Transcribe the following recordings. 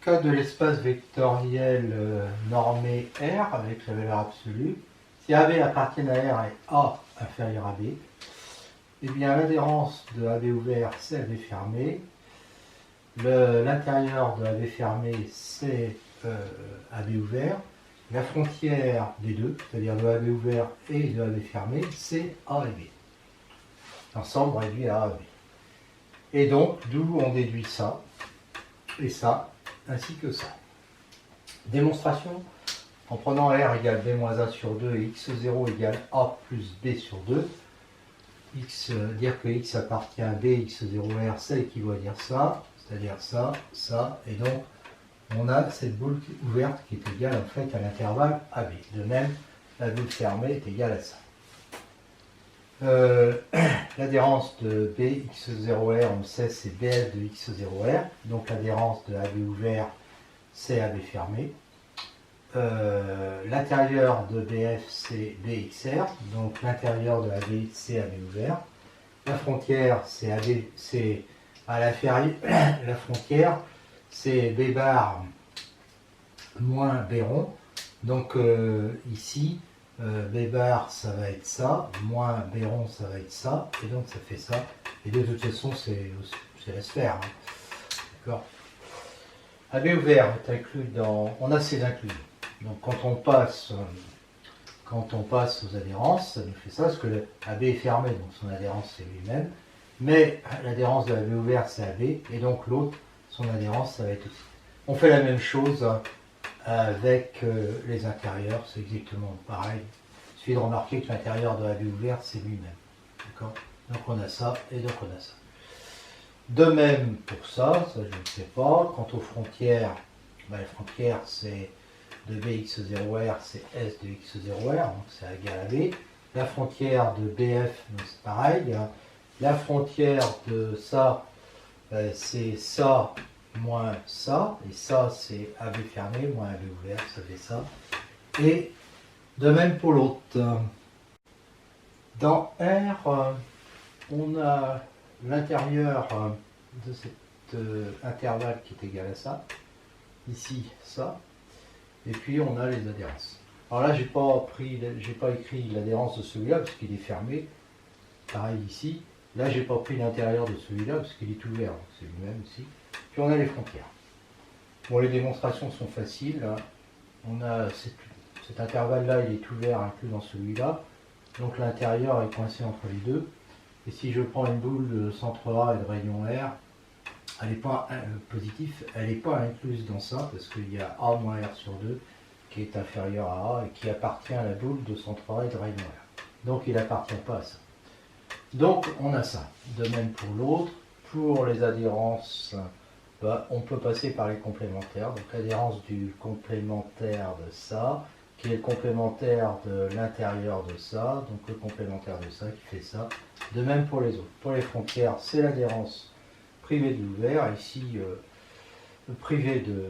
cas de l'espace vectoriel normé R avec la valeur absolue, si AB appartient à R et A inférieur à B, eh bien l'adhérence de AB ouvert c'est AB fermé, l'intérieur de AB fermé c'est AB ouvert, la frontière des deux, c'est-à-dire de AB ouvert et de AB fermé, c'est A et B. L'ensemble réduit à A et B. Et donc, d'où on déduit ça, et ça, ainsi que ça. Démonstration, en prenant R égale B moins A sur 2 et x0 égale A plus B sur 2, dire que x appartient à B, x0R, ça équivaut à dire ça, c'est-à-dire ça, ça, et donc on a cette boule ouverte qui est égale en fait à l'intervalle AB. De même, la boule fermée est égale à ça. L'adhérence de BX0R, on sait, c'est BF de X0R. Donc l'adhérence de AB ouvert, c'est AB fermé. L'intérieur de BF, c'est BXR. Donc l'intérieur de AB, c'est AB ouvert. La frontière, c'est AB, c'est à l'inférieur. La frontière, c'est B bar moins B rond. Donc ici, B bar ça va être ça, moins B rond ça va être ça, et donc ça fait ça. Et de toute façon c'est la sphère. Hein. D'accord. AB ouvert est inclus dans. On a ces inclusions. Donc quand on passe aux adhérences, ça nous fait ça, parce que le AB est fermé, donc son adhérence c'est lui-même. Mais l'adhérence de AB ouvert c'est AB, et donc l'autre, son adhérence ça va être aussi. On fait la même chose avec les intérieurs, c'est exactement pareil. Il suffit de remarquer que l'intérieur de AB ouvert, c'est lui-même. D'accord. Donc on a ça, et donc on a ça. De même pour ça, ça je ne sais pas. Quant aux frontières, la frontière c'est de BX0R, c'est S de X0R, donc c'est égal à B. La frontière de BF, c'est pareil. La frontière de ça, c'est ça moins ça, et ça c'est AB fermé moins AB ouvert, ça fait ça. Et de même pour l'autre. Dans R, on a l'intérieur de cet intervalle qui est égal à ça, ici ça, et puis on a les adhérences. Alors là j'ai pas écrit l'adhérence de celui-là parce qu'il est fermé, pareil ici. Là j'ai pas pris l'intérieur de celui-là parce qu'il est ouvert, c'est lui-même ici. Puis on a les frontières. Bon, les démonstrations sont faciles. Hein. On a cet intervalle-là, il est ouvert inclus dans celui-là. Donc l'intérieur est coincé entre les deux. Et si je prends une boule de centre A et de rayon R, elle n'est pas positive, elle n'est pas incluse dans ça, parce qu'il y a A moins R sur 2 qui est inférieur à A et qui appartient à la boule de centre A et de rayon R. Donc il n'appartient pas à ça. Donc on a ça. De même pour l'autre. Pour les adhérences, on peut passer par les complémentaires. Donc l'adhérence du complémentaire de ça, qui est le complémentaire de l'intérieur de ça, donc le complémentaire de ça qui fait ça. De même pour les autres. Pour les frontières, c'est l'adhérence privée de l'ouvert, ici privée de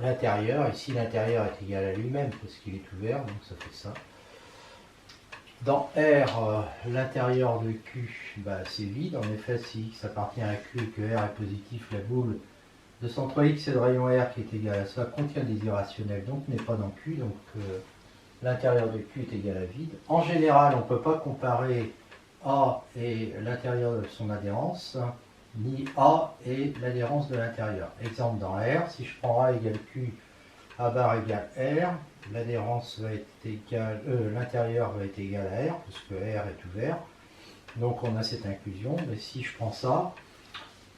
l'intérieur. Ici l'intérieur est égal à lui-même parce qu'il est ouvert, donc ça fait ça. Dans R, l'intérieur de Q, c'est vide. En effet, si X appartient à Q et que R est positif, la boule de centre X et de rayon R qui est égal à ça contient des irrationnels, donc n'est pas dans Q. Donc l'intérieur de Q est égal à vide. En général, on ne peut pas comparer A et l'intérieur de son adhérence, ni A et l'adhérence de l'intérieur. Exemple dans R, si je prends A égale Q, A bar égale R, l'adhérence va être égale, l'intérieur va être égal à R, parce que R est ouvert. Donc on a cette inclusion, mais si je prends ça,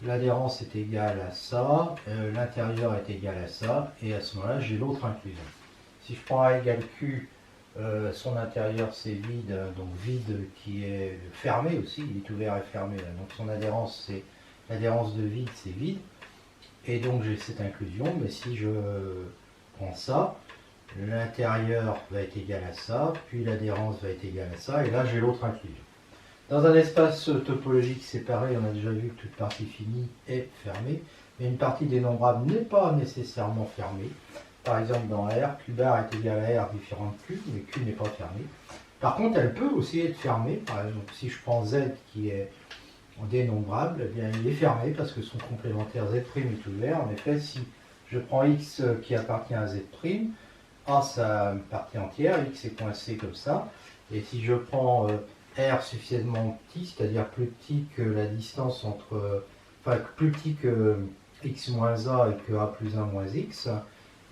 l'adhérence est égale à ça, l'intérieur est égal à ça, et à ce moment-là, j'ai l'autre inclusion. Si je prends A égale Q, son intérieur c'est vide, donc vide qui est fermé aussi, il est ouvert et fermé, là. Donc son adhérence, c'est l'adhérence de vide, c'est vide, et donc j'ai cette inclusion, mais si je prends ça, l'intérieur va être égal à ça, puis l'adhérence va être égale à ça, et là j'ai l'autre inclusion. Dans un espace topologique séparé, on a déjà vu que toute partie finie est fermée, mais une partie dénombrable n'est pas nécessairement fermée. Par exemple dans R, Q bar est égal à R différent de Q, mais Q n'est pas fermé. Par contre, elle peut aussi être fermée. Par exemple, si je prends Z qui est dénombrable, eh bien, il est fermé parce que son complémentaire Z' est ouvert. En effet, si je prends x qui appartient à z', a ça partie entière, x est coincé comme ça, et si je prends r suffisamment petit, c'est-à-dire plus petit que la distance entre, enfin plus petit que x moins a et que a plus 1 moins x,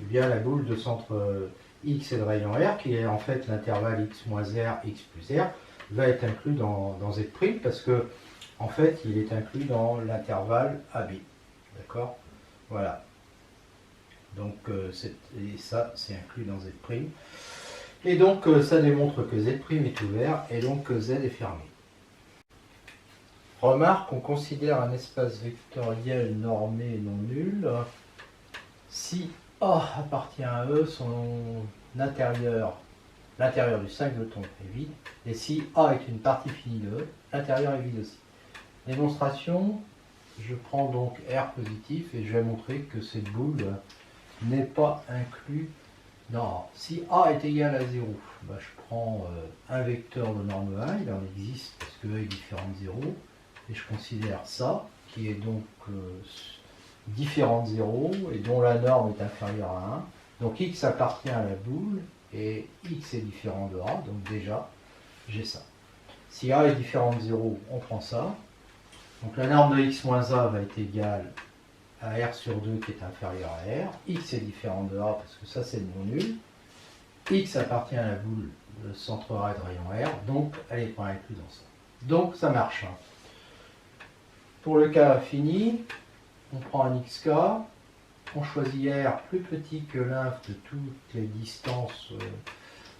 eh bien la boule de centre x et de rayon r, qui est en fait l'intervalle x moins r, x plus r, va être inclus dans z', parce que en fait il est inclus dans l'intervalle AB. D'accord? Voilà. Donc ça c'est inclus dans z'. Et donc ça démontre que z' est ouvert et donc que z est fermé. Remarque, on considère un espace vectoriel normé non nul si A appartient à E, son intérieur, l'intérieur du singleton est vide, et si A est une partie finie de E, l'intérieur est vide aussi. Démonstration, je prends donc R positif et je vais montrer que cette boule n'est pas inclus dans A. Si A est égal à 0, bah, je prends un vecteur de norme 1, il en existe parce que E est différent de 0, et je considère ça, qui est donc différent de 0, et dont la norme est inférieure à 1. Donc x appartient à la boule, et x est différent de A, donc déjà, j'ai ça. Si A est différent de 0, on prend ça. Donc la norme de x moins A va être égale à R sur 2 qui est inférieur à R. X est différent de A parce que ça c'est non nul. X appartient à la boule de centre A et de rayon R, donc elle n'est pas incluse dans ça. Donc ça marche. Pour le cas fini, on prend un xk, on choisit R plus petit que l'inf de toutes les distances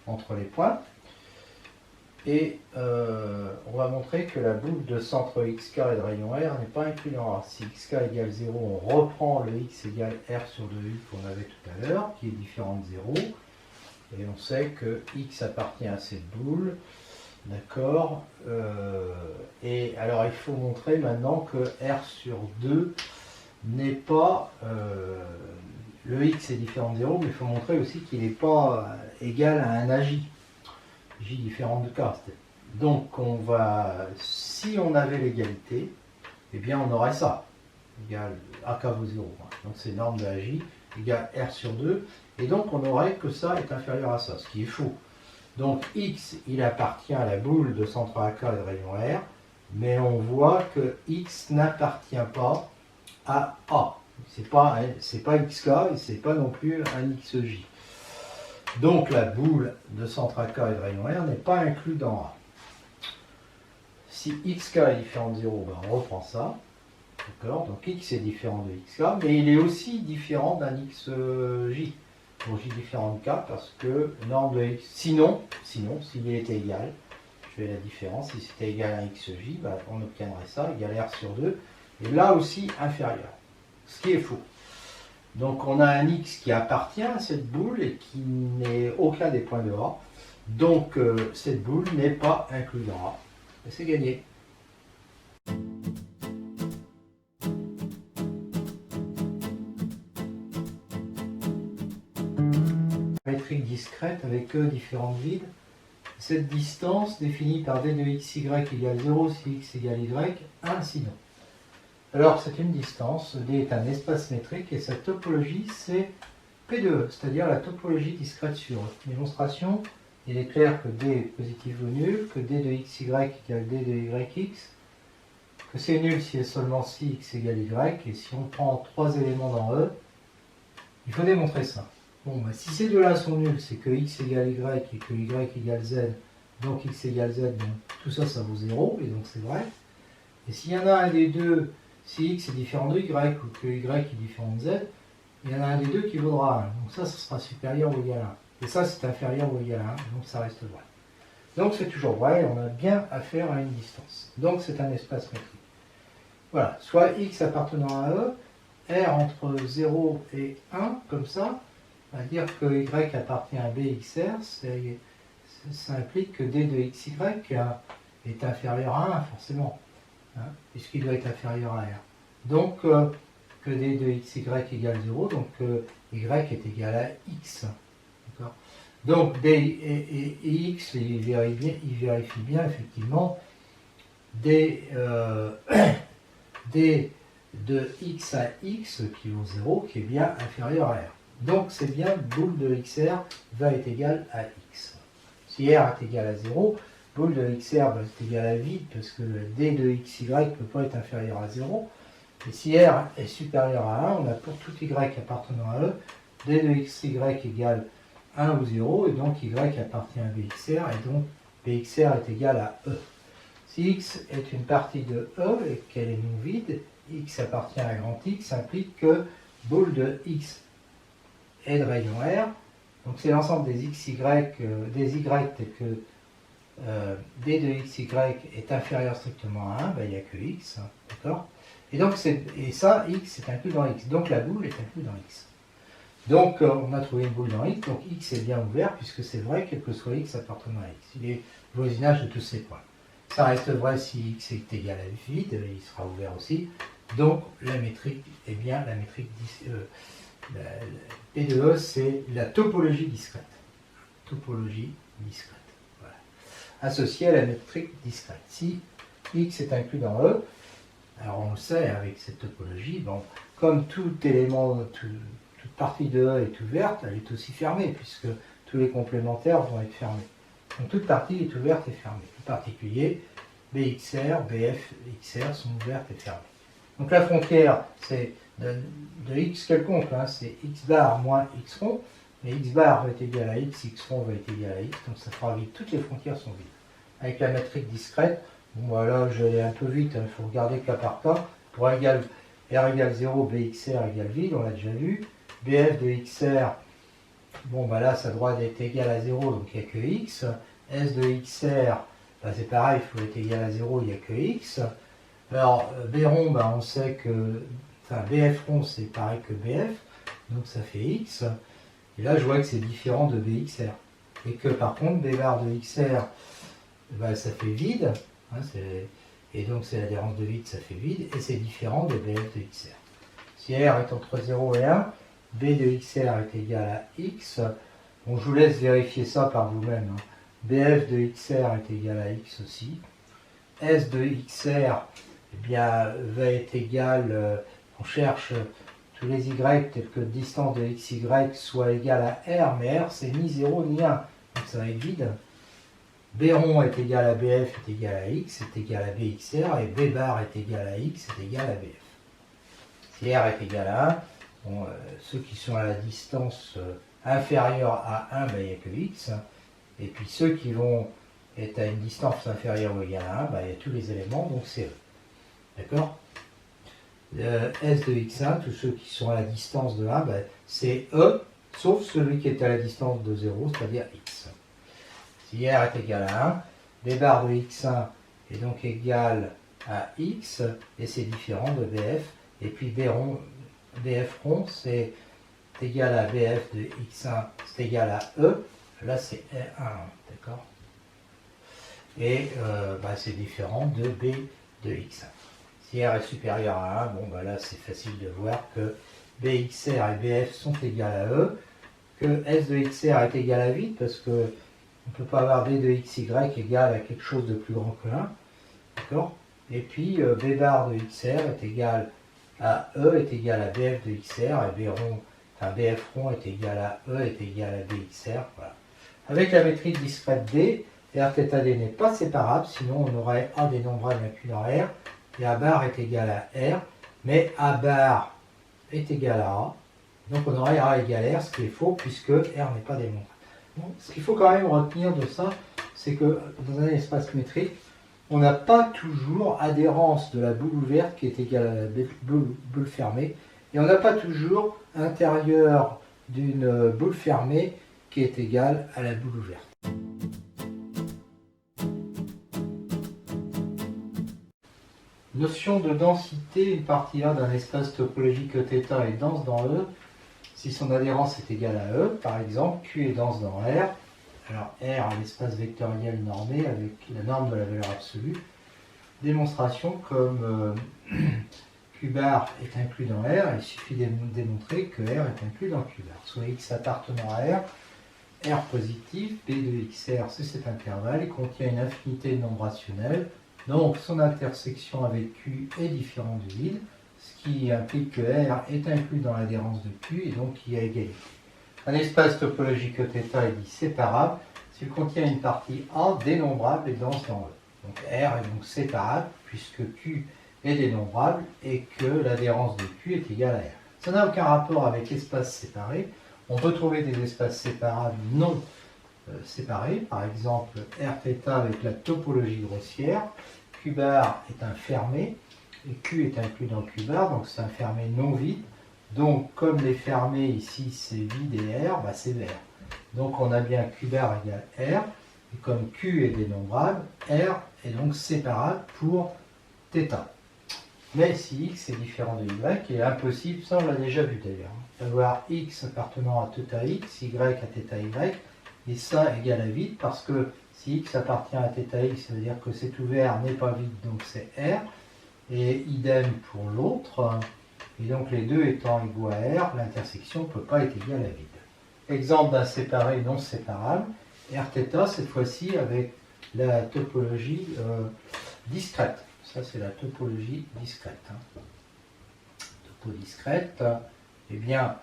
entre les points. Et on va montrer que la boule de centre xk et de rayon R n'est pas inclue dans A. Si xk égale 0, on reprend le x égale R sur 2u qu'on avait tout à l'heure, qui est différent de 0. Et on sait que x appartient à cette boule. D'accord. Et alors il faut montrer maintenant que R sur 2 n'est pas... le x est différent de 0, mais il faut montrer aussi qu'il n'est pas égal à un AJ. J différent de K. Donc on va, si on avait l'égalité, eh bien on aurait ça, égal AK vaut 0. Donc c'est norme de la J, égale R sur 2, et donc on aurait que ça est inférieur à ça, ce qui est faux. Donc X, il appartient à la boule de centre AK et de rayon R, mais on voit que X n'appartient pas à A. C'est pas XK et c'est pas non plus un XJ. Donc la boule de centre AK et de rayon R n'est pas inclus dans A. Si xk est différent de 0, ben on reprend ça. D'accord. Donc x est différent de xk, mais il est aussi différent d'un xj. Donc j différent de k parce que norme de x. Sinon, s'il était égal, je fais la différence. Si c'était égal à xj, ben on obtiendrait ça, égal à R sur 2. Et là aussi inférieur. Ce qui est faux. Donc on a un x qui appartient à cette boule et qui n'est aucun des points de A. Donc cette boule n'est pas inclue dans A. Et c'est gagné. Métrique discrète avec E différentes vides. Cette distance définie par d de xy égale 0 si x égale y, 1 si non. Alors c'est une distance, D est un espace métrique et sa topologie c'est P de E, c'est-à-dire la topologie discrète sur E. Démonstration, il est clair que D est positif ou nul, que D de xy égale D de yx, que c'est nul si et seulement si x égale y, et si on prend trois éléments dans E, il faut démontrer ça. Bon, bah, si ces deux-là sont nuls, c'est que x égale y et que y égale z, donc x égale z, donc tout ça, ça vaut 0, et donc c'est vrai. Et s'il y en a un des deux, si x est différent de y ou que y est différent de z, il y en a un des deux qui vaudra 1. Donc ça sera supérieur ou égal à 1. Et ça, c'est inférieur ou égal à 1, donc ça reste vrai. Donc c'est toujours vrai, on a bien affaire à une distance. Donc c'est un espace métrique. Voilà, soit x appartenant à E, R entre 0 et 1, comme ça, on va dire que y appartient à bxr, ça implique que d de xy est inférieur à 1, forcément. Puisqu'il doit être inférieur à R. Donc, que d de xy égale 0, donc y est égal à x. Donc, d et x, il vérifie bien, effectivement, d de x à x qui vaut 0 qui est bien inférieur à r. Donc c'est bien boule de xr va être égale à x. Si r est égal à 0, boule de xr va être égal à vide parce que d de xy ne peut pas être inférieur à 0. Et si r est supérieur à 1, on a pour tout y appartenant à e, d de xy égale 1 ou 0, et donc y appartient à bxr, et donc bxr est égal à e. Si x est une partie de e et qu'elle est non vide, x appartient à grand X, implique que boule de x est de rayon R. Donc c'est l'ensemble des xy, des y tels que d de xy est inférieur strictement à 1, ben, il n'y a que x, hein, d'accord. Et donc ça, x est inclus dans x, donc la boule est inclue dans x. Donc on a trouvé une boule dans x, donc x est bien ouvert puisque c'est vrai quel que soit x appartenant à x. Il est voisinage de tous ces points. Ça reste vrai si x est égal à vide, il sera ouvert aussi. Donc la métrique est bien la métrique P de E, c'est la topologie discrète. Topologie discrète. Voilà. Associée à la métrique discrète. Si x est inclus dans E, alors on le sait avec cette topologie, bon, comme tout élément, toute partie de E est ouverte, elle est aussi fermée, puisque tous les complémentaires vont être fermés. Donc toute partie est ouverte et fermée. En particulier, BXR, BF, XR sont ouvertes et fermées. Donc la frontière, c'est de x quelconque, hein, c'est x bar moins x rond, mais x bar va être égal à x, x rond va être égal à x, donc ça fera vide. Toutes les frontières sont vides. Avec la métrique discrète, bon voilà, je vais aller un peu vite, il faut regarder cas par cas. Pour r égale 0, bxr égale vide, on l'a déjà vu. Bf de xr, bon bah là ça doit être égal à 0, donc il n'y a que x. S de xr, bah, c'est pareil, il faut être égal à 0, il n'y a que x. Alors b rond, bah, on sait que, enfin bf rond c'est pareil que bf, donc ça fait x. Et là je vois que c'est différent de bxr. Et que par contre b bar de xr, bah, ça fait vide, hein, et donc c'est l'adhérence de vide, ça fait vide, et c'est différent de bf de xr. Si r est entre 0 et 1, b de xr est égal à x. Bon, je vous laisse vérifier ça par vous-même. Hein. Bf de xr est égal à x aussi. S de xr eh bien, va être égal, on cherche tous les y tels que distance de xy soit égale à r, mais r c'est ni 0 ni 1, donc ça va être vide. B rond est égal à bf est égal à x est égal à bxr, et b bar est égal à x est égal à bf. Si r est égal à 1, bon, ceux qui sont à la distance inférieure à 1, ben, il n'y a que x, et puis ceux qui vont être à une distance inférieure ou égale à 1, ben, il y a tous les éléments, donc c'est E. D'accord? S de x1, tous ceux qui sont à la distance de 1, ben, c'est E, sauf celui qui est à la distance de 0, c'est-à-dire x. Si r est égal à 1, b bar de x1 est donc égal à x, et c'est différent de bf, et puis bf rond, c'est égal à bf de x1, c'est égal à E, là c'est 1, d'accord? Et bah, c'est différent de b de x1. Si r est supérieur à 1, bon bah là c'est facile de voir que bxr et bf sont égales à E, que s de xr est égal à vide, parce que on ne peut pas avoir b de xy égal à quelque chose de plus grand que 1, d'accord? Et puis b bar de xr est égal à E est égal à bf de xr, et bf rond est égal à E est égal à bxr, voilà. Avec la métrique discrète D, Rθ D n'est pas séparable, sinon on aurait A des nombrales inclus dans R, et A bar est égal à R, mais A bar est égal à A, donc on aurait A égale R, ce qui est faux, puisque R n'est pas démontrable. Bon, ce qu'il faut quand même retenir de ça, c'est que dans un espace métrique, on n'a pas toujours adhérence de la boule ouverte qui est égale à la boule fermée, et on n'a pas toujours intérieur d'une boule fermée qui est égale à la boule ouverte. Notion de densité, une partie A d'un espace topologique θ est dense dans E si son adhérence est égale à E. Par exemple, Q est dense dans R. Alors R est l'espace vectoriel normé avec la norme de la valeur absolue. Démonstration comme Q bar est inclus dans R, il suffit de démontrer que R est inclus dans Q bar. Soit X appartenant à R, R positif, P de XR c'est cet intervalle, il contient une infinité de nombres rationnels, donc son intersection avec Q est différente du vide, ce qui implique que R est inclus dans l'adhérence de Q et donc il y a égalité. Un espace topologique θ est dit séparable s'il contient une partie A dénombrable et dense dans E. Donc R est donc séparable puisque Q est dénombrable et que l'adhérence de Q est égale à R. Ça n'a aucun rapport avec espace séparé. On peut trouver des espaces séparables non séparés, par exemple Rθ avec la topologie grossière. Q bar est un fermé et Q est inclus dans Q bar, donc c'est un fermé non vide. Donc comme les fermés ici c'est vide et R, c'est vert. Donc on a bien Q bar égale R, et comme Q est dénombrable, R est donc séparable pour θ. Mais si X est différent de Y, il est impossible, ça on l'a déjà vu d'ailleurs, d'avoir X appartenant à θX, Y à θY, et ça égale à vide, parce que si X appartient à θX, ça veut dire que cet ouvert n'est pas vide, donc c'est R, et idem pour l'autre, et donc les deux étant égaux à R, l'intersection ne peut pas être égale à vide. Exemple d'un séparé non séparable, Rθ cette fois-ci avec la topologie discrète. Ça c'est la topologie discrète. Topo discrète, eh bien,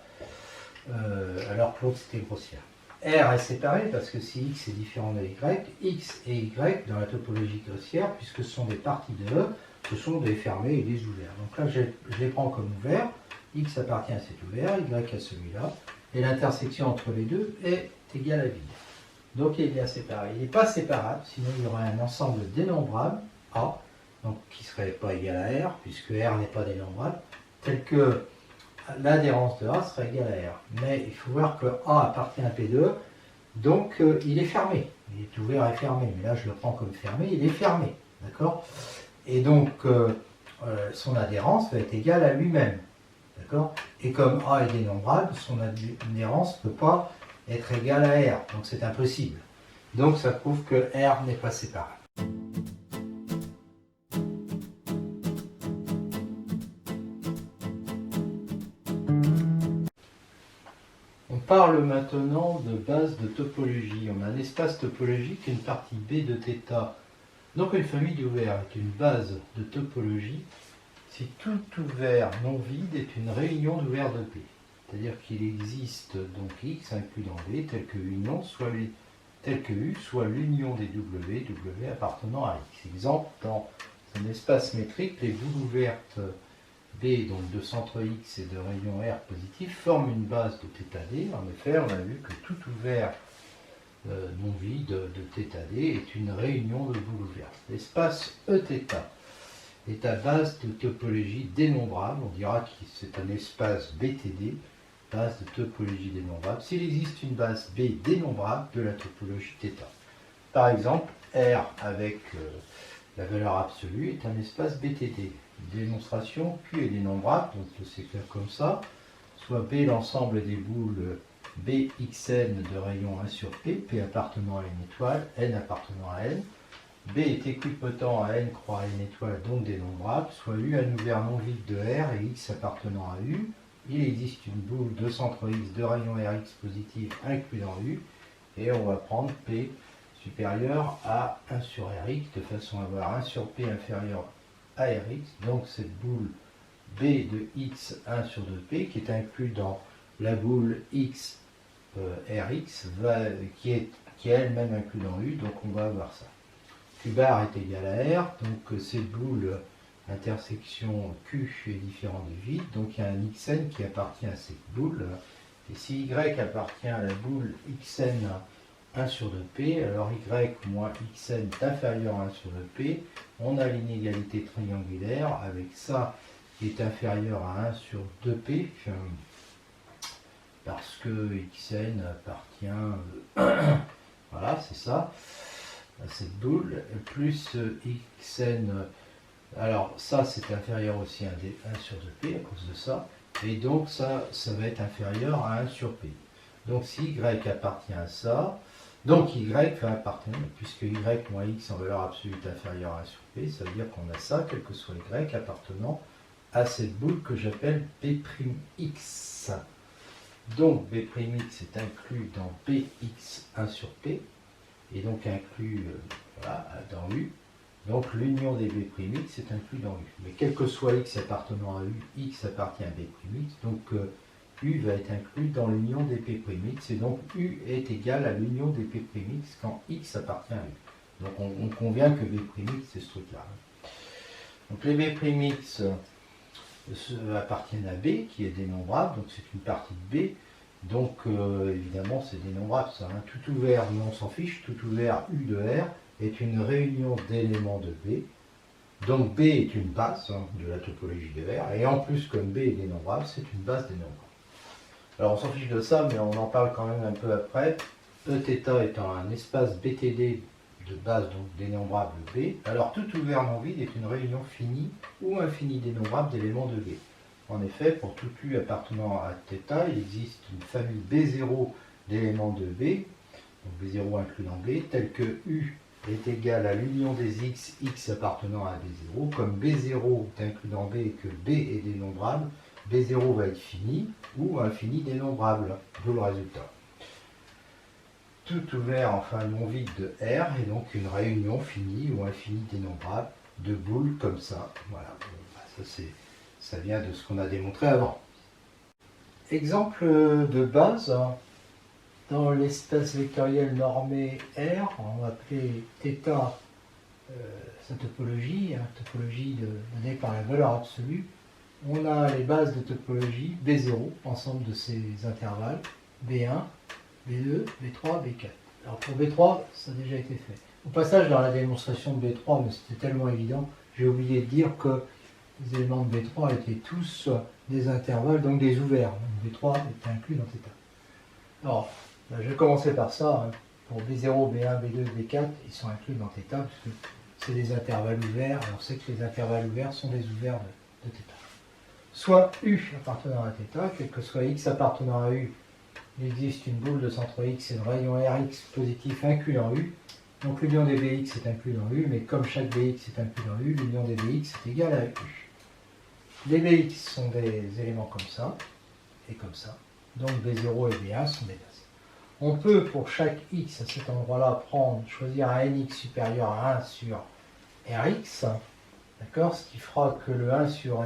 alors que l'autre c'était grossière. R est séparé parce que si X est différent de Y, X et Y dans la topologie grossière, puisque ce sont des parties de E, ce sont des fermés et des ouverts. Donc là, je les prends comme ouverts. X appartient à cet ouvert, Y à celui-là. Et l'intersection entre les deux est égale à vide. Donc il est bien séparé. Il n'est pas séparable, sinon il y aurait un ensemble dénombrable, A, donc qui ne serait pas égal à R, puisque R n'est pas dénombrable, tel que l'adhérence de A serait égale à R. Mais il faut voir que A appartient à P2, donc il est fermé. Il est ouvert et fermé, mais là je le prends comme fermé, il est fermé. D'accord ? Et donc son adhérence va être égale à lui-même. D'accord ? Et comme A est dénombrable, son adhérence ne peut pas être égale à R, donc c'est impossible. Donc ça prouve que R n'est pas séparable. On parle maintenant de base de topologie. On a un espace topologique, une partie B de θ, donc une famille d'ouverts avec une base de topologie. Si tout ouvert non vide est une réunion d'ouverts de B, c'est-à-dire qu'il existe donc X inclus dans B tel que union tel que U soit l'union des W appartenant à X. Exemple, dans un espace métrique, les boules ouvertes B, donc de centre X et de rayon R positif, forment une base de θD. En effet, on a vu que tout ouvert non vide de θD est une réunion de boules ouvertes. L'espace Eθ est à base de topologie dénombrable. On dira que c'est un espace BTD, base de topologie dénombrable, s'il existe une base B dénombrable de la topologie θ. Par exemple, R avec la valeur absolue est un espace BTD. Démonstration, Q est dénombrable, donc c'est clair comme ça, soit B l'ensemble des boules BXN de rayon 1 sur P, P appartenant à une étoile, N appartenant à N. B est équipotent à N croix N étoile, donc dénombrable, soit U un ouvert non vide de R et X appartenant à U. Il existe une boule de centre X de rayon Rx positif inclus dans U, et on va prendre P supérieur à 1 sur Rx, de façon à avoir 1 sur P inférieur à Rx, donc cette boule B de X 1 sur 2P, qui est inclus dans la boule X Rx, qui est elle-même inclus dans U, donc on va avoir ça. Q bar est égal à R, donc cette boule intersection Q est différent de vide, donc il y a un Xn qui appartient à cette boule, et si Y appartient à la boule Xn 1 sur 2P, alors Y moins Xn est inférieur à 1 sur 2P, on a l'inégalité triangulaire avec ça qui est inférieur à 1 sur 2P, parce que Xn appartient, voilà, c'est ça, à cette boule, plus Xn, alors ça c'est inférieur aussi à 1 sur 2P à cause de ça, et donc ça va être inférieur à 1 sur P. Donc si Y appartient à ça, donc Y va appartenir, puisque Y moins X en valeur absolue est inférieur à 1 sur P, ça veut dire qu'on a ça, quel que soit Y, appartenant à cette boule que j'appelle B'X. Donc B'X est inclus dans Bx 1 sur P, et donc inclus voilà, dans U. Donc l'union des B'X est inclus dans U. Mais quel que soit X appartenant à U, X appartient à B'X, donc U va être inclus dans l'union des P'X, et donc U est égal à l'union des P'X quand X appartient à U. Donc on convient que B'X c'est ce truc-là. Donc les B'X appartiennent à B, qui est dénombrable, donc c'est une partie de B, donc évidemment c'est dénombrable ça. Hein. Tout ouvert, mais on s'en fiche, tout ouvert U de R est une réunion d'éléments de B. Donc B est une base de la topologie de R, et en plus comme B est dénombrable, c'est une base dénombrable. Alors on s'en fiche de ça, mais on en parle quand même un peu après. Eθ étant un espace BTD de base, donc dénombrable B, alors tout ouvert non vide est une réunion finie ou infinie dénombrable d'éléments de B. En effet, pour tout U appartenant à θ, il existe une famille B0 d'éléments de B, donc B0 inclus dans B, tel que U est égal à l'union des X appartenant à B0, comme B0 est inclus dans B et que B est dénombrable, B0 va être fini ou infini dénombrable, d'où le résultat. Tout ouvert, enfin non vide de R, est donc une réunion finie ou infinie dénombrable de boules comme ça. Voilà, ça vient de ce qu'on a démontré avant. Exemple de base, dans l'espace vectoriel normé R, on va appeler θ sa topologie, topologie donnée par la valeur absolue. On a les bases de topologie B0, ensemble de ces intervalles, B1, B2, B3, B4. Alors pour B3, ça a déjà été fait. Au passage, dans la démonstration de B3, mais c'était tellement évident, j'ai oublié de dire que les éléments de B3 étaient tous des intervalles, donc des ouverts. Donc B3 était inclus dans θ. Alors, ben, je vais commencer par ça. Hein. Pour B0, B1, B2, B4, ils sont inclus dans θ, parce que c'est des intervalles ouverts. On sait que les intervalles ouverts sont des ouverts de θ. Soit U appartenant à θ, quel que soit X appartenant à U, il existe une boule de centre X et une rayon Rx positif inclus dans U. Donc l'union des Bx est inclus dans U, mais comme chaque Bx est inclus dans U, l'union des Bx est égale à U. Les Bx sont des éléments comme ça, et comme ça. Donc B0 et B1 sont des bases. On peut, pour chaque X à cet endroit-là, choisir un Nx supérieur à 1 sur Rx, d'accord, ce qui fera que le 1 sur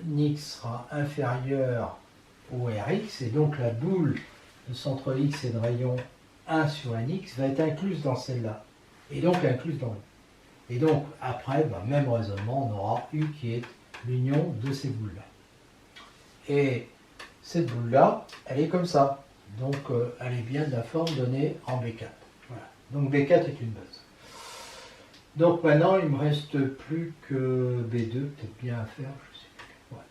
Nx sera inférieur au Rx, et donc la boule de centre X et de rayon 1 sur Nx va être incluse dans celle-là, et donc incluse dans U. Et donc après, même raisonnement, on aura U qui est l'union de ces boules-là. Et cette boule-là, elle est comme ça, donc elle est bien de la forme donnée en B4. Voilà. Donc B4 est une base. Donc maintenant, il ne me reste plus que B2, peut-être bien à faire, je sais plus. Ouais,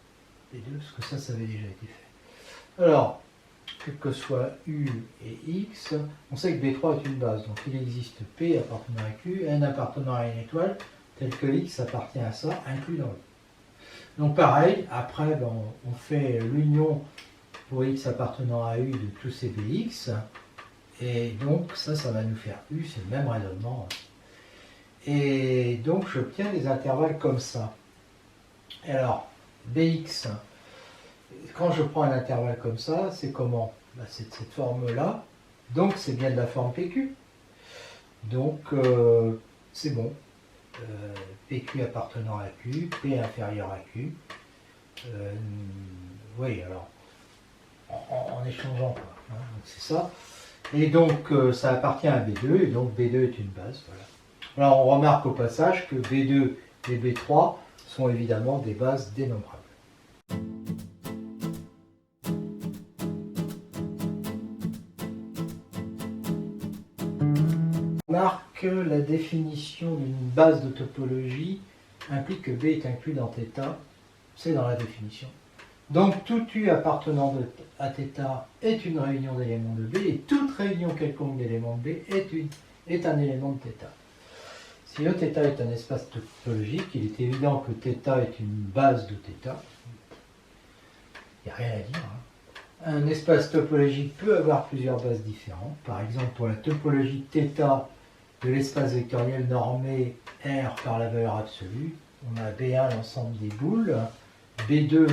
B2, parce que ça avait déjà été fait. Alors, quel que soit U et X, on sait que B3 est une base, donc il existe P appartenant à Q, N appartenant à une étoile, tel que X appartient à ça, inclus dans U. Donc pareil, après on fait l'union pour X appartenant à U de tous ces Bx, et donc ça va nous faire U, c'est le même raisonnement. Et donc j'obtiens des intervalles comme ça. Alors, Bx, quand je prends un intervalle comme ça, c'est comment? C'est de cette forme-là, donc c'est bien de la forme PQ. Donc c'est bon. PQ appartenant à Q, P inférieur à Q. Oui, alors, en échangeant, quoi. Hein, c'est ça. Et donc, ça appartient à B2, et donc B2 est une base. Voilà. Alors, on remarque au passage que B2 et B3 sont évidemment des bases dénombrables. On remarque que la définition d'une base de topologie implique que B est inclus dans θ, c'est dans la définition. Donc tout U appartenant à θ est une réunion d'éléments de B, et toute réunion quelconque d'éléments de B est un élément de θ. Si Eθ est un espace topologique, il est évident que θ est une base de θ. Il n'y a rien à dire. Hein. Un espace topologique peut avoir plusieurs bases différentes. Par exemple, pour la topologie θ de l'espace vectoriel normé R par la valeur absolue, on a B1 l'ensemble des boules, B2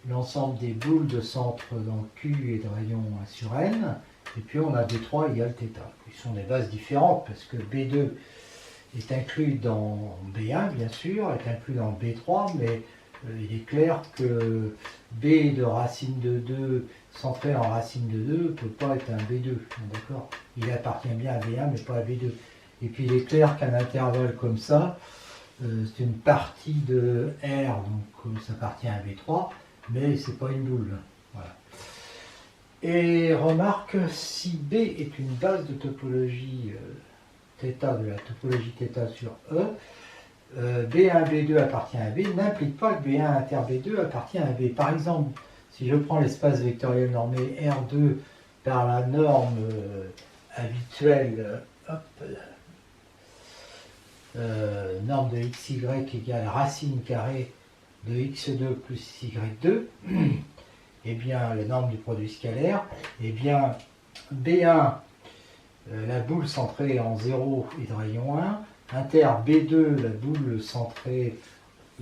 l'ensemble des boules de centre dans Q et de rayon 1 sur N, et puis on a B3 égale θ. Ils sont des bases différentes parce que B2 est inclus dans B1 bien sûr, est inclus dans B3, mais il est clair que B de racine de 2 centré en racine de 2 ne peut pas être un B2, d'accord? Il appartient bien à B1 mais pas à B2. Et puis il est clair qu'un intervalle comme ça, c'est une partie de R, donc ça appartient à B3, mais c'est pas une boule. Voilà. Et remarque, si B est une base de topologie θ, de la topologie θ sur E, B1, B2 appartient à B, n'implique pas que B1 inter B2 appartient à B. Par exemple, si je prends l'espace vectoriel normé R2 par la norme habituelle, norme de xy égale racine carrée de x2 plus y2, et bien la norme du produit scalaire, et bien B1, la boule centrée en 0 est de rayon 1, inter B2, la boule centrée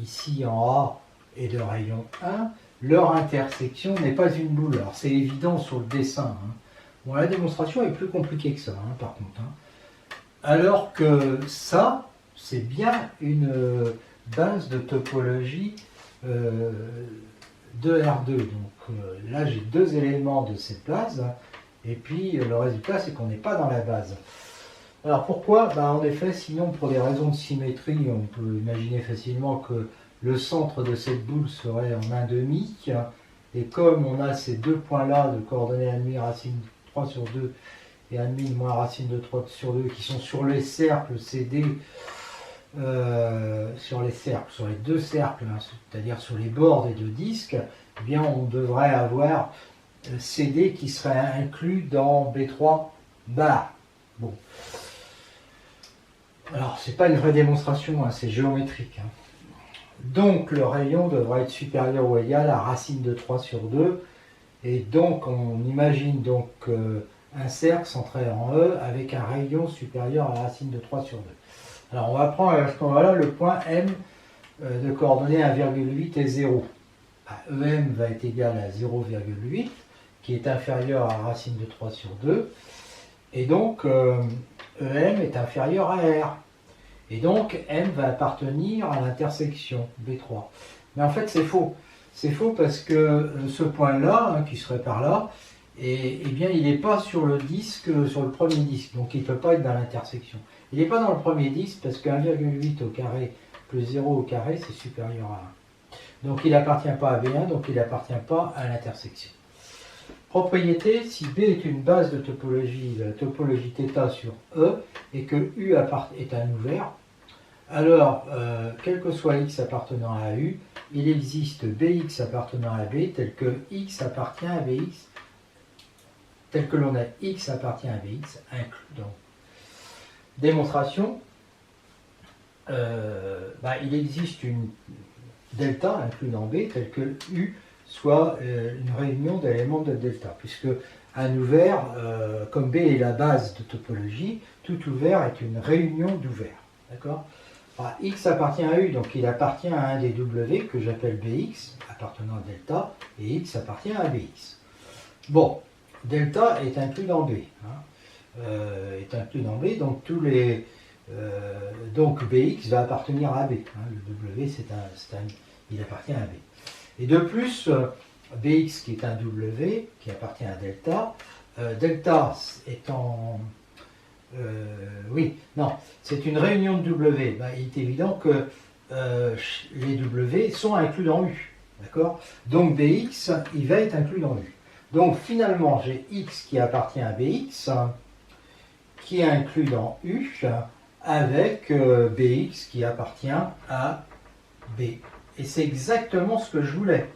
ici en A est de rayon 1, leur intersection n'est pas une boule. Alors c'est évident sur le dessin. Hein. Bon, la démonstration est plus compliquée que ça, hein, par contre. Hein. Alors que ça, c'est bien une base de topologie de R2. Donc là, j'ai deux éléments de cette base. Et puis le résultat, c'est qu'on n'est pas dans la base. Alors pourquoi? En effet, sinon, pour des raisons de symétrie, on peut imaginer facilement que le centre de cette boule serait en 1,5. Et comme on a ces deux points-là de coordonnées 1,5 racine 3 sur 2 et 1,5 moins racine de 3 sur 2 qui sont sur les cercles CD, sur les deux cercles, hein, c'est-à-dire sur les bords des deux disques, eh bien on devrait avoir CD qui serait inclus dans B3 bar. Bon. Alors, c'est pas une vraie démonstration, hein, c'est géométrique. Hein. Donc, le rayon devrait être supérieur ou égal à racine de 3 sur 2. Et donc, on imagine donc un cercle centré en E avec un rayon supérieur à la racine de 3 sur 2. Alors, on va prendre à ce moment-là le point M de coordonnées 1,8 et 0. EM va être égal à 0,8, qui est inférieur à racine de 3 sur 2. Et donc, EM est inférieur à R. Et donc, M va appartenir à l'intersection B3. Mais en fait, c'est faux. C'est faux parce que ce point-là, hein, qui serait par là, eh bien, il n'est pas sur le disque, sur le premier disque. Donc, il ne peut pas être dans l'intersection. Il n'est pas dans le premier disque parce que 1,8 au carré plus 0 au carré, c'est supérieur à 1. Donc, il n'appartient pas à B1, donc il n'appartient pas à l'intersection. Propriété, si B est une base de topologie, la topologie θ sur E, et que U est un ouvert, alors, quel que soit x appartenant à U, il existe Bx appartenant à B, tel que x appartient à Bx, tel que l'on a x appartient à Bx, inclus dans. Démonstration, il existe une delta inclus dans B, tel que U soit une réunion d'éléments de delta, puisque un ouvert, comme B est la base de topologie, tout ouvert est une réunion d'ouverts. D'accord? X appartient à U, donc il appartient à un des W que j'appelle Bx, appartenant à delta, et X appartient à Bx. Bon, delta est inclus dans B. Hein, est inclus dans B, donc tous les... donc Bx va appartenir à B. Hein, le W, il appartient à B. Et de plus, Bx qui est un W, qui appartient à delta, delta étant... c'est une réunion de W. Il est évident que les W sont inclus dans U. D'accord? Donc Bx, il va être inclus dans U. Donc finalement, j'ai X qui appartient à Bx, qui est inclus dans U, avec Bx qui appartient à B. Et c'est exactement ce que je voulais.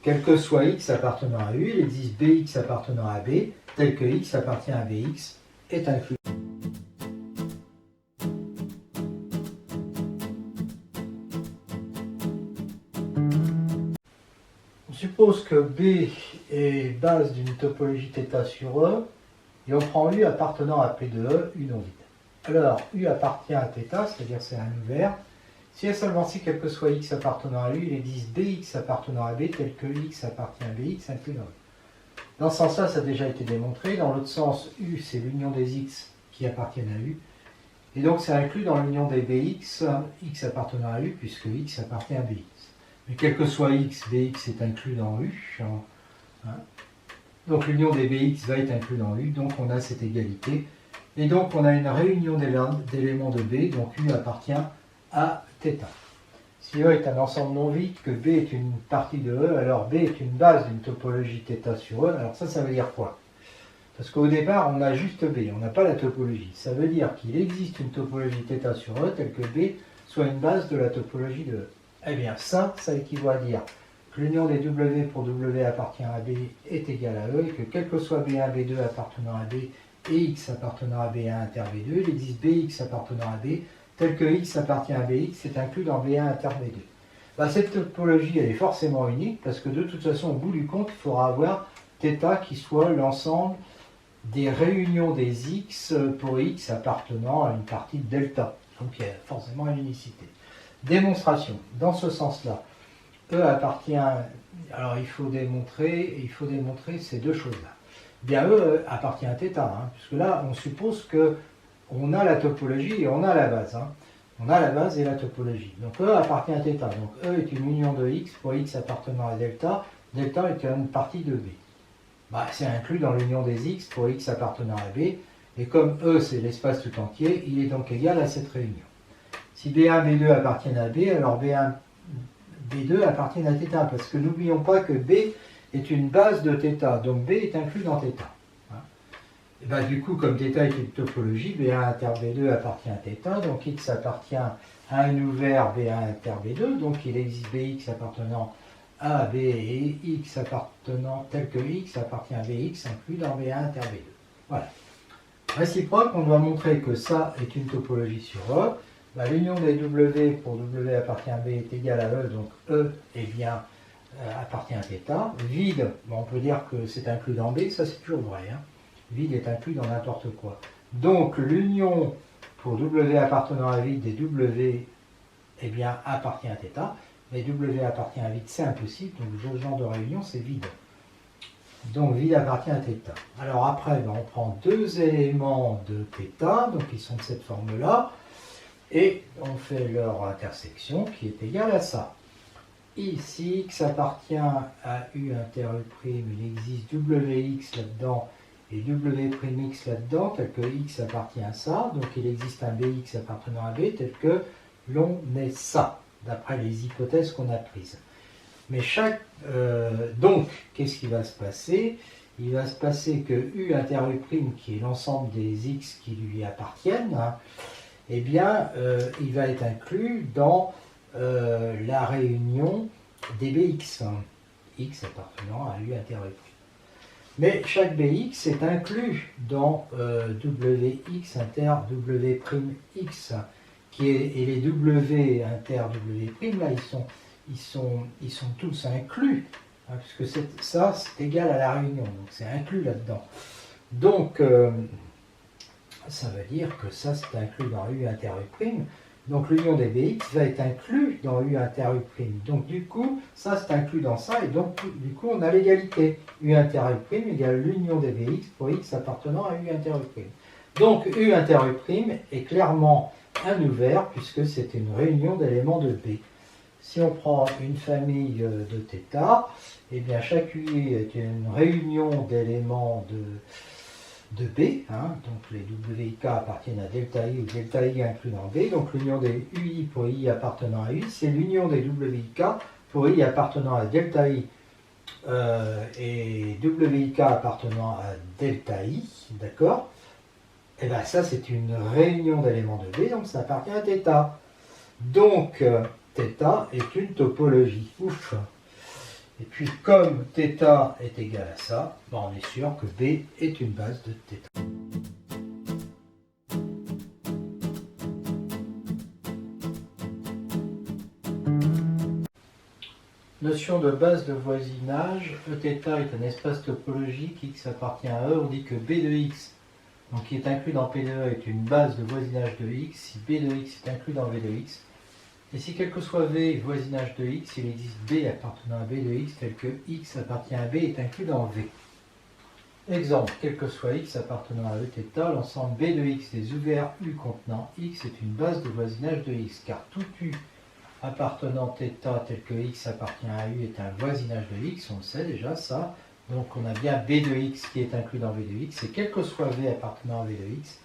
Quel que soit X appartenant à U, il existe Bx appartenant à B, tel que X appartient à Bx est inclus. On suppose que B est base d'une topologie θ sur E, et on prend U appartenant à P de E, U non vide. Alors, U appartient à θ, c'est-à-dire c'est un ouvert. Si et seulement si, quel que soit X appartenant à U, il existe Bx appartenant à B, tel que X appartient à Bx inclus dans U. Dans ce sens-là, ça a déjà été démontré. Dans l'autre sens, U, c'est l'union des X qui appartiennent à U. Et donc c'est inclus dans l'union des Bx, x appartenant à U, puisque x appartient à Bx. Mais quel que soit x, Bx est inclus dans U. Hein. Donc l'union des Bx va être inclus dans U, donc on a cette égalité. Et donc on a une réunion d'éléments de B, donc U appartient à θ. Si E est un ensemble non vide, que B est une partie de E, alors B est une base d'une topologie θ sur E. Alors ça veut dire quoi? Parce qu'au départ, on a juste B, on n'a pas la topologie. Ça veut dire qu'il existe une topologie θ sur E, telle que B soit une base de la topologie de E. Eh bien ça équivaut à dire que l'union des W pour W appartient à B est égale à E, et que quel que soit B1, B2 appartenant à B et X appartenant à B1 inter B2, il existe Bx appartenant à B, tel que X appartient à Bx est inclus dans B1 inter B2. Bah, cette topologie, elle est forcément unique, parce que de toute façon, au bout du compte, il faudra avoir θ qui soit l'ensemble des réunions des X pour X appartenant à une partie de delta. Donc il y a forcément une unicité. Démonstration. Dans ce sens-là, E appartient... Alors il faut démontrer ces deux choses-là. Bien E appartient à θ, hein, puisque là on suppose que on a la topologie et on a la base. Hein. On a la base et la topologie. Donc E appartient à θ. Donc E est une union de X pour X appartenant à delta. Delta est une partie de B. Bah, c'est inclus dans l'union des X pour X appartenant à B. Et comme E c'est l'espace tout entier, il est donc égal à cette réunion. Si B1, B2 appartiennent à B, alors B1, B2 appartiennent à θ. Parce que n'oublions pas que B est une base de θ. Donc B est inclus dans θ. Et ben, du coup, comme θ est une topologie, B1 inter B2 appartient à θ, donc X appartient à un ouvert B1 inter B2, donc il existe Bx appartenant à B et X appartenant, tel que X appartient à Bx inclus dans B1 inter B2. Voilà. Réciproque, on doit montrer que ça est une topologie sur E. Ben, l'union des W pour W appartient à B est égale à E, donc E est bien appartient à θ. Vide, ben, on peut dire que c'est inclus dans B, ça c'est toujours vrai. Hein. Vide est inclus dans n'importe quoi. Donc l'union pour W appartenant à vide des W eh bien, appartient à θ, mais W appartient à vide, c'est impossible, donc ce genre de réunion c'est vide. Donc vide appartient à θ. Alors après, ben, on prend deux éléments de θ, donc ils sont de cette forme-là, et on fait leur intersection qui est égale à ça. Ici, X appartient à U inter U', il existe WX là-dedans, et W'X là-dedans, tel que X appartient à ça, donc il existe un Bx appartenant à B, tel que l'on est ça, d'après les hypothèses qu'on a prises. Mais donc, qu'est-ce qui va se passer? Il va se passer que U inter U', qui est l'ensemble des X qui lui appartiennent, hein, eh bien, il va être inclus dans la réunion des Bx, hein, X appartenant à U inter U'. Mais chaque Bx est inclus dans Wx inter W'X, et les W inter W', là, ils sont tous inclus, hein, puisque ça, c'est égal à la réunion, donc c'est inclus là-dedans. Donc, ça veut dire que ça, c'est inclus dans U inter U'. Donc l'union des Bx va être inclus dans U inter U'. Donc du coup, ça c'est inclus dans ça, et donc du coup on a l'égalité. U inter U' égale l'union des Bx pour X appartenant à U inter U'. Donc U inter U' est clairement un ouvert, puisque c'est une réunion d'éléments de B. Si on prend une famille de θ, eh bien chaque UI est une réunion d'éléments de B, hein, donc les WIK appartiennent à delta I ou delta I inclus dans B, donc l'union des UI pour I appartenant à I, c'est l'union des WIK pour I appartenant à delta I et WIK appartenant à delta I, d'accord? Et bien ça c'est une réunion d'éléments de B, donc ça appartient à θ. Donc θ est une topologie, ouf. Et puis, comme θ est égal à ça, ben on est sûr que B est une base de θ. Notion de base de voisinage. Eθ est un espace topologique, X appartient à E. On dit que B de X, donc qui est inclus dans P de E, est une base de voisinage de X. Si B de X est inclus dans V de X, et si quel que soit V voisinage de X, il existe B appartenant à B de X, tel que X appartient à B est inclus dans V. Exemple, quel que soit x appartenant à Eθ, l'ensemble B de x des ouverts U contenant x est une base de voisinage de x, car tout U appartenant θ tel que x appartient à U est un voisinage de x, on le sait déjà ça. Donc on a bien B de x qui est inclus dans V de x, et quel que soit V appartenant à V de x,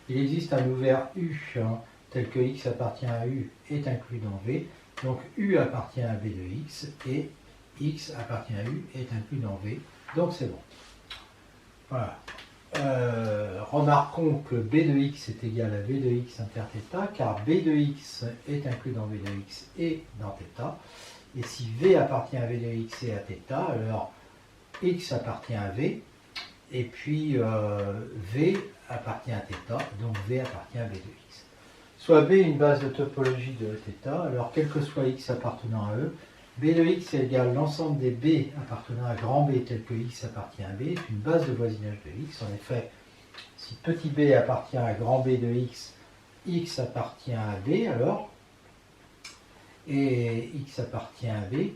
il existe un ouvert U tel que x appartient à U est inclus dans V. Donc U appartient à B de x et x appartient à U est inclus dans V. Donc c'est bon. Voilà. Remarquons que B de x est égal à V de x inter θ, car B de x est inclus dans V de x et dans θ. Et si V appartient à V de x et à θ, alors x appartient à V, et puis V appartient à θ, donc V appartient à V de x. Soit B une base de topologie de θ, alors quel que soit x appartenant à E, B de x est égal à l'ensemble des B appartenant à grand B tel que x appartient à B, est une base de voisinage de x. En effet, si petit b appartient à grand B de x, x appartient à B alors, et x appartient à B,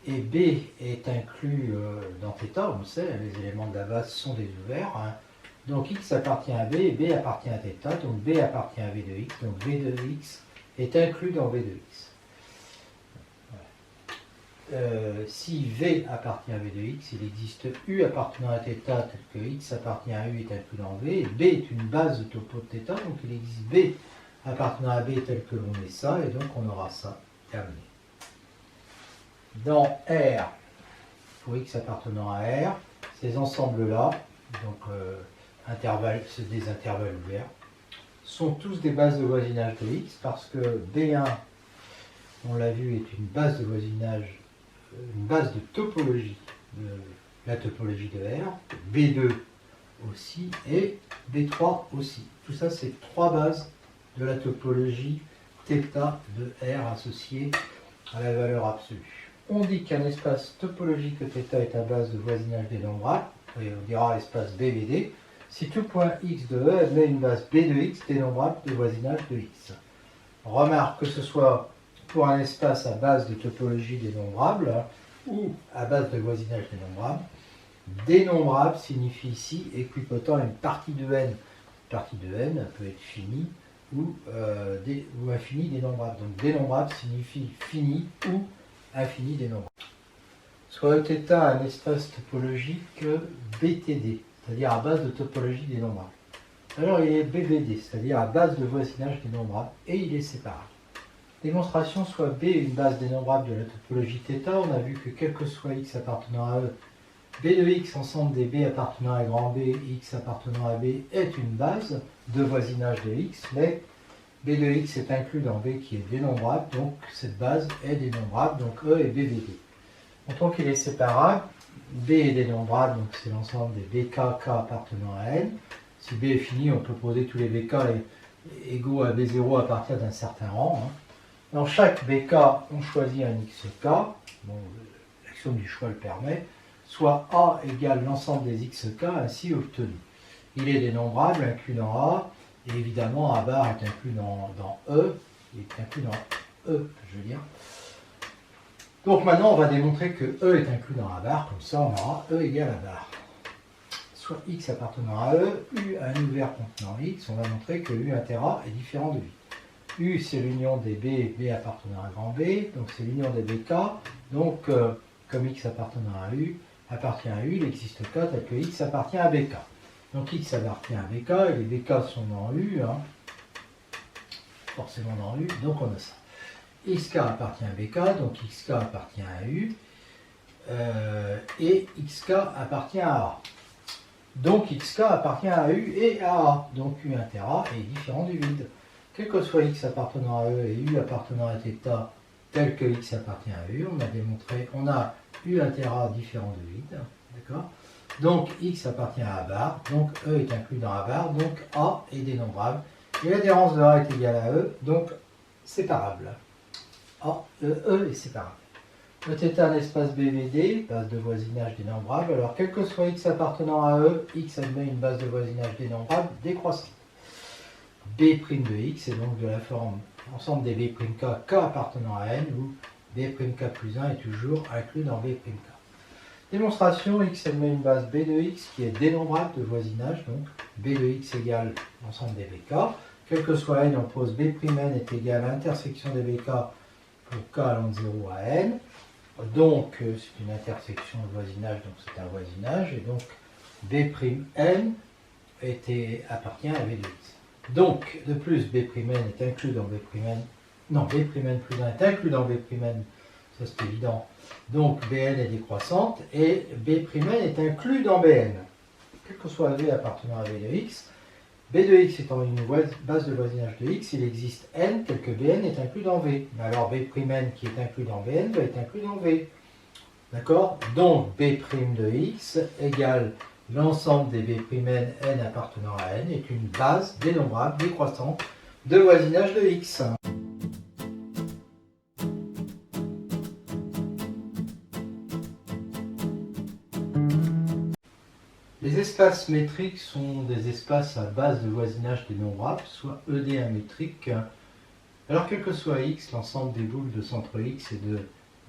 et B est inclus dans θ, on le sait, les éléments de la base sont des ouverts, hein. Donc x appartient à B et B appartient à θ, donc B appartient à V de x, donc V de x est inclus dans V de x. Si V appartient à V de x, il existe U appartenant à θ tel que x appartient à U est inclus dans V, et B est une base de topo de θ, donc il existe B appartenant à B tel que l'on met ça, et donc on aura ça terminé. Dans R, pour x appartenant à R, ces ensembles-là, donc des intervalles ouverts, sont tous des bases de voisinage de x, parce que B1, on l'a vu, est une base de voisinage, une base de topologie de la topologie de R, B2 aussi, et B3 aussi. Tout ça, c'est trois bases de la topologie θ de R associée à la valeur absolue. On dit qu'un espace topologique θ est à base de voisinage dénombrable, et on dira espace BVD, si tout point x de E admet une base B de x dénombrable de voisinage de x. Remarque que ce soit pour un espace à base de topologie dénombrable ou à base de voisinage dénombrable, dénombrable signifie ici équipotent à une partie de n. Une partie de n peut être finie ou infini dénombrable. Donc dénombrable signifie fini ou infini dénombrable. Soit Eθ un espace topologique BTD, c'est-à-dire à base de topologie dénombrable. Alors il est BVD, c'est-à-dire à base de voisinage dénombrable, et il est séparable. Démonstration soit B une base dénombrable de la topologie θ, on a vu que quel que soit x appartenant à E, B de x, ensemble des B appartenant à grand B, x appartenant à B, est une base de voisinage de x, mais B de x est inclus dans B qui est dénombrable, donc cette base est dénombrable, donc E est BVD. Tant qu'il est séparable, B est dénombrable, donc c'est l'ensemble des BK, K appartenant à N. Si B est fini, on peut poser tous les BK égaux à B0 à partir d'un certain rang, hein. Dans chaque BK, on choisit un XK, bon, l'axiome du choix le permet, soit A égale l'ensemble des XK ainsi obtenus. Il est dénombrable, inclus dans A, et évidemment A bar est inclus dans E, il est inclus dans E, je veux dire. Donc maintenant, on va démontrer que E est inclus dans A bar, comme ça on aura E égale A bar. Soit X appartenant à E, U a un ouvert contenant X, on va montrer que U inter A est différent de U. U, c'est l'union des B appartenant à grand B, donc c'est l'union des BK, donc comme X appartenant à U, appartient à U, il existe K tel que X appartient à BK. Donc X appartient à BK, et les BK sont dans U, hein, forcément dans U, donc on a ça. XK appartient à BK, donc XK appartient à U, et XK appartient à A. Donc XK appartient à U et à A, donc U inter A est différent du vide. Quel que soit x appartenant à E et U appartenant à θ tel que x appartient à U, on a démontré, on a U inter A différent de vide, d'accord? Donc x appartient à A bar, donc E est inclus dans A bar, donc A est dénombrable, et l'adhérence de A est égale à E, donc séparable. E est séparable. Le θ un espace BVD, base de voisinage dénombrable, alors quel que soit x appartenant à E, x admet une base de voisinage dénombrable décroissante. B' de x est donc de la forme ensemble des B'K, K appartenant à N, où B'K plus 1 est toujours inclus dans B'K. Démonstration, x admet une base b de x qui est dénombrable de voisinage, donc b de x égale l'ensemble des bk. Quel que soit n, on pose b'n est égal à l'intersection des bk pour k allant de 0 à n. Donc c'est une intersection de voisinage, donc c'est un voisinage, et donc b'n appartient à b de x. Donc de plus, b'n est inclus dans b'n, non, b'n plus 1 est inclus dans b'n, ça c'est évident. Donc Bn est décroissante et B'N est inclus dans Bn. Quel que soit V appartenant à B de x, B de x étant une base de voisinage de x, il existe n tel que Bn est inclus dans V. Mais alors B'N qui est inclus dans Bn va être inclus dans V. D'accord? Donc B' de x égale l'ensemble des B'N n appartenant à n est une base dénombrable décroissante de voisinage de x. Les espaces métriques sont des espaces à base de voisinage dénombrable, soit ED métrique. Alors quel que soit x, l'ensemble des boules de centre x est de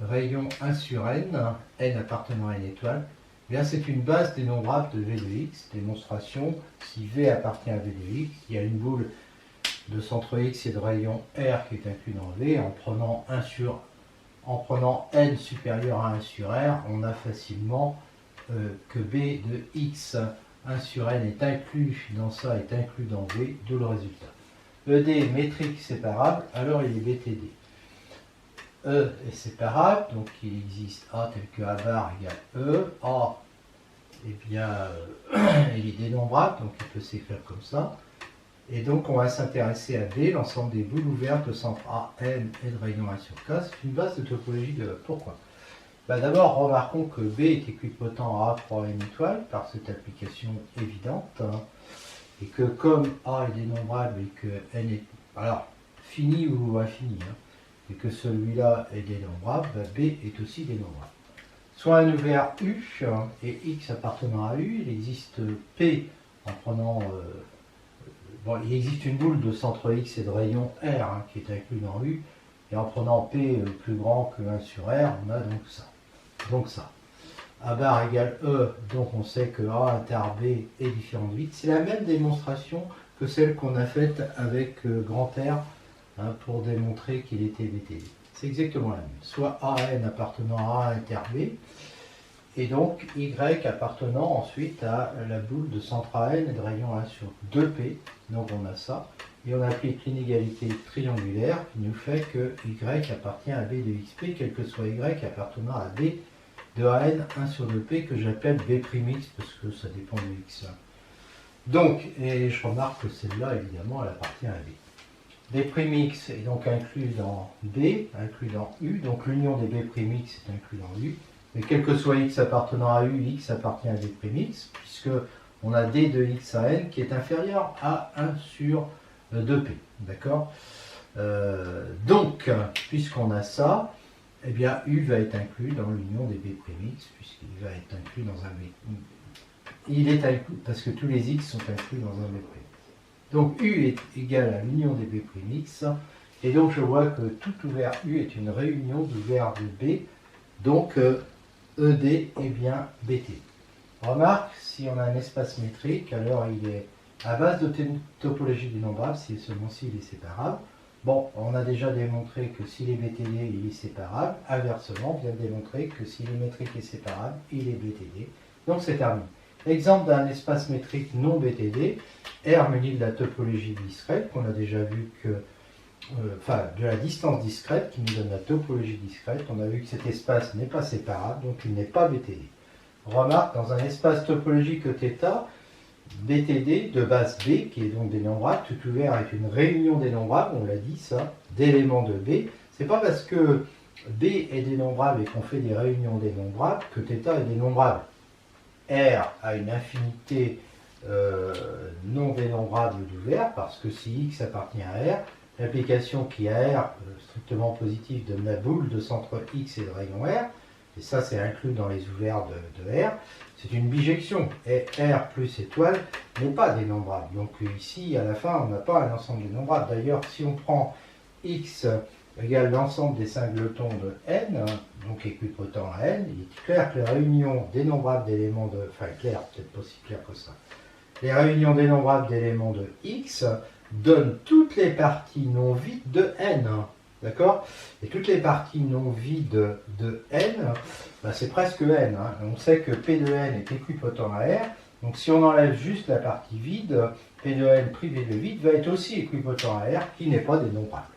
rayon 1 sur n, n appartenant à n étoile, bien c'est une base dénombrable de V de x. Démonstration, si V appartient à V de x, il y a une boule de centre x et de rayon R qui est inclus dans V. En prenant n supérieur à 1 sur R, on a facilement que B de x 1 sur n est inclus dans ça, est inclus dans V, d'où le résultat. ED métrique séparable, alors il est BTD. E est séparable, donc il existe A tel que A bar égale E. A, eh bien, il est dénombrable, donc il peut s'écrire comme ça. Et donc on va s'intéresser à B, l'ensemble des boules ouvertes de centre A, N et de rayon 1 sur K. C'est une base de topologie de E. Pourquoi? D'abord, remarquons que B est équipotent à A croix n étoile par cette application évidente, hein, et que comme A est dénombrable et que n est fini ou infini, hein, et que celui-là est dénombrable, B est aussi dénombrable. Soit un ouvert U et X appartenant à U, il existe P en prenant... il existe une boule de centre X et de rayon R hein, qui est inclus dans U, et en prenant P plus grand que 1 sur R, on a donc ça. A bar égale E, donc on sait que A inter B est différent de 8. C'est la même démonstration que celle qu'on a faite avec grand R hein, pour démontrer qu'il était BTD. C'est exactement la même. Soit AN appartenant à A inter B, et donc Y appartenant ensuite à la boule de centre AN et de rayon 1 sur 2P. Donc on a ça. Et on applique l'inégalité triangulaire qui nous fait que Y appartient à B de XP, quel que soit Y appartenant à B de AN 1 sur 2P que j'appelle B'X parce que ça dépend de X. Donc, et je remarque que celle-là, évidemment, elle appartient à B. B'X est donc inclus dans B, inclus dans U, donc l'union des B'X est inclus dans U. Mais quel que soit X appartenant à U, X appartient à B'X, puisque on a D de X à N qui est inférieur à 1 sur 2P. D'accord? Donc, puisqu'on a ça, eh bien, U va être inclus dans l'union des B'X, puisqu'il va être inclus dans un B. Il est inclus, parce que tous les X sont inclus dans un B'X. Donc, U est égal à l'union des B'X, et donc je vois que tout ouvert U est une réunion d'ouverts de B, donc ED est bien BT. Remarque, si on a un espace métrique, alors il est à base de topologie dénombrable, si seulement s'il est séparable. Bon, on a déjà démontré que s'il est BTD, il est séparable. Inversement, on vient de démontrer que s'il est métrique et séparable, il est BTD. Donc c'est terminé. Exemple d'un espace métrique non BTD, R muni de la topologie discrète, qu'on a déjà vu que, de la distance discrète qui nous donne la topologie discrète. On a vu que cet espace n'est pas séparable, donc il n'est pas BTD. Remarque, dans un espace topologique θ, BTD de base B, qui est donc dénombrable, tout ouvert est une réunion dénombrable, on l'a dit ça, d'éléments de B. C'est pas parce que B est dénombrable et qu'on fait des réunions dénombrables que θ est dénombrable. R a une infinité non dénombrable d'ouvert, parce que si X appartient à R, l'application qui a R strictement positive donne la boule de centre X et de rayon R, et ça c'est inclus dans les ouverts de R. C'est une bijection, et R plus étoile n'est pas dénombrable. Donc ici, à la fin, on n'a pas un ensemble dénombrable. D'ailleurs, si on prend X égale l'ensemble des singletons de n, donc équipotent à n. Il est clair que les réunions dénombrables d'éléments de... Enfin, clair, peut-être pas si clair que ça. Les réunions dénombrables d'éléments de x donnent toutes les parties non vides de n. D'accord? Et toutes les parties non vides de n, ben c'est presque n. Hein. On sait que P de n est équipotent à R. Donc si on enlève juste la partie vide, P de n privé de vide va être aussi équipotent à R, qui n'est pas dénombrable.